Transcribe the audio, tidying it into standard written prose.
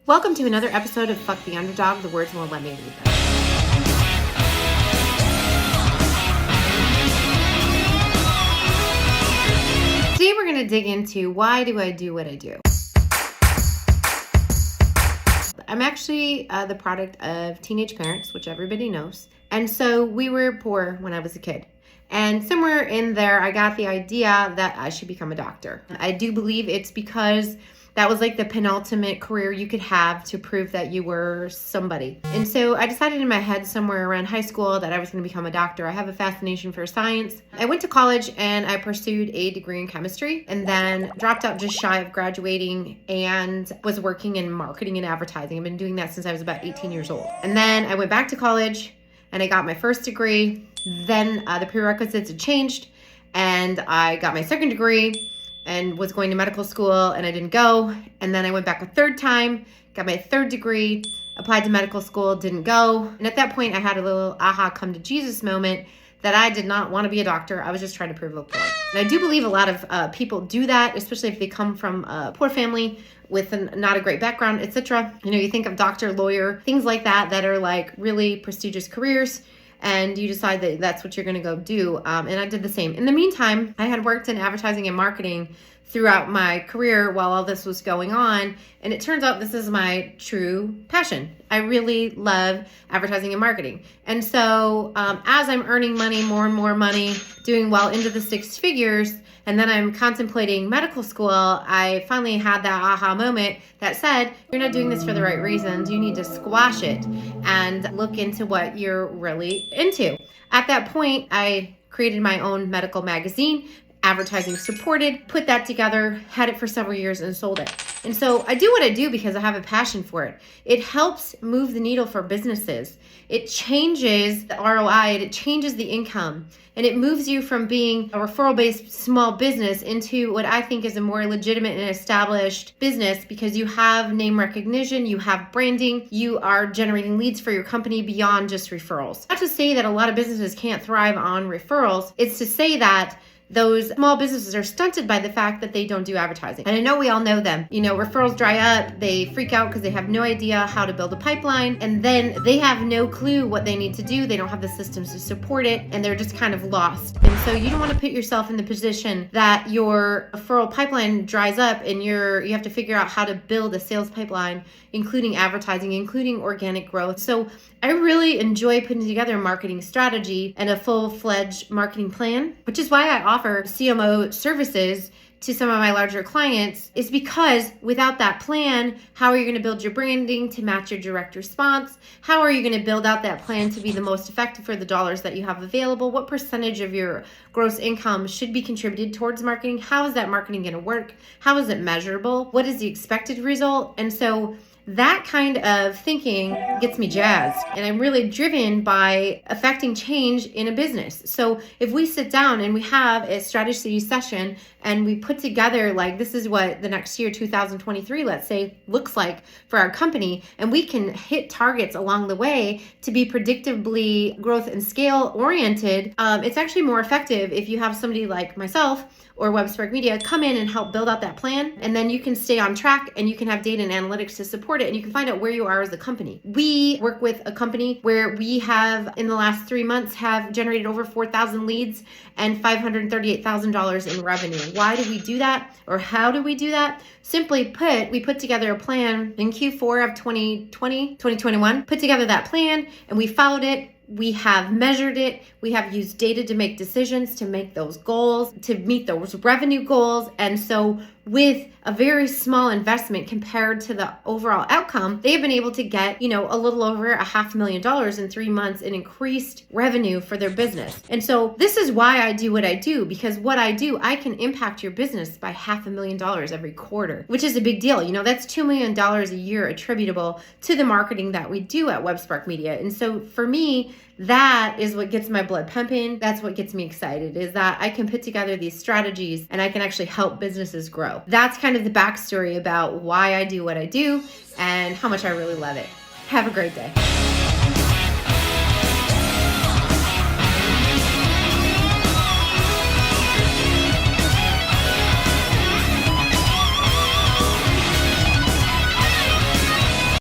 Welcome to another episode of Fuck the Underdog, the words won't let me read them. Today we're going to dig into why do I do what I do. I'm actually the product of teenage parents, which everybody knows. And so we were poor when I was a kid. And somewhere in there, I got the idea that I should become a doctor. I do believe it's because that was like the penultimate career you could have to prove that you were somebody. And so I decided in my head somewhere around high school that I was going to become a doctor. I have a fascination for science. I went to college and I pursued a degree in chemistry and then dropped out just shy of graduating and was working in marketing and advertising. I've been doing that since I was about 18 years old. And then I went back to college and I got my first degree. Then the prerequisites had changed and I got my second degree and was going to medical school and I didn't go. And then I went back a third time, got my third degree, applied to medical school, didn't go. And at that point I had a little aha come to Jesus moment that I did not want to be a doctor. I was just trying to prove a point. And I do believe a lot of people do that, especially if they come from a poor family with not a great background, etc. You know, you think of doctor, lawyer, things like that that are like really prestigious careers. And you decide that that's what you're going to go do. And I did the same. In the meantime, I had worked in advertising and marketing throughout my career while all this was going on. And it turns out this is my true passion. I really love advertising and marketing. And so as I'm earning money, more and more money, doing well into the six figures, and then I'm contemplating medical school, I finally had that aha moment that said, you're not doing this for the right reasons. You need to squash it and look into what you're really into. At that point, I created my own medical magazine, advertising supported, put that together, had it for several years and sold it. And so I do what I do because I have a passion for it. It helps move the needle for businesses. It changes the ROI, it changes the income, and it moves you from being a referral-based small business into what I think is a more legitimate and established business because you have name recognition, you have branding, you are generating leads for your company beyond just referrals. Not to say that a lot of businesses can't thrive on referrals, it's to say that those small businesses are stunted by the fact that they don't do advertising. And I know we all know them. You know, referrals dry up, they freak out because they have no idea how to build a pipeline, and then they have no clue what they need to do. They don't have the systems to support it, and they're just kind of lost. And so you don't want to put yourself in the position that your referral pipeline dries up and you have to figure out how to build a sales pipeline, including advertising, including organic growth. So I really enjoy putting together a marketing strategy and a full-fledged marketing plan, which is why I offer CMO services to some of my larger clients, is because without that plan, how are you going to build your branding to match your direct response? How are you going to build out that plan to be the most effective for the dollars that you have available? What percentage of your gross income should be contributed towards marketing? How is that marketing going to work? How is it measurable? What is the expected result? And so that kind of thinking gets me jazzed, and I'm really driven by affecting change in a business. So if we sit down and we have a strategy session and we put together like this is what the next year 2023 let's say looks like for our company, and we can hit targets along the way to be predictably growth and scale oriented, it's actually more effective if you have somebody like myself or WebSpark Media come in and help build out that plan, and then you can stay on track and you can have data and analytics to support it, and you can find out where you are as a company. We work with a company where we have in the last 3 months have generated over 4,000 leads and $538,000 in revenue. Why do we do that, or how do we do that? Simply put, we put together a plan in Q4 of 2021, put together that plan, and we followed it. We have measured it. We have used data to make decisions, to make those goals, to meet those revenue goals. And so with a very small investment compared to the overall outcome, they've been able to get, a little over $500,000 in 3 months in increased revenue for their business. And so this is why I do what I do, because what I do, I can impact your business by $500,000 every quarter, which is a big deal. That's $2 million a year attributable to the marketing that we do at WebSpark Media. And so for me, that is what gets my blood pumping. That's what gets me excited, is that I can put together these strategies and I can actually help businesses grow. That's kind of the backstory about why I do what I do and how much I really love it. Have a great day.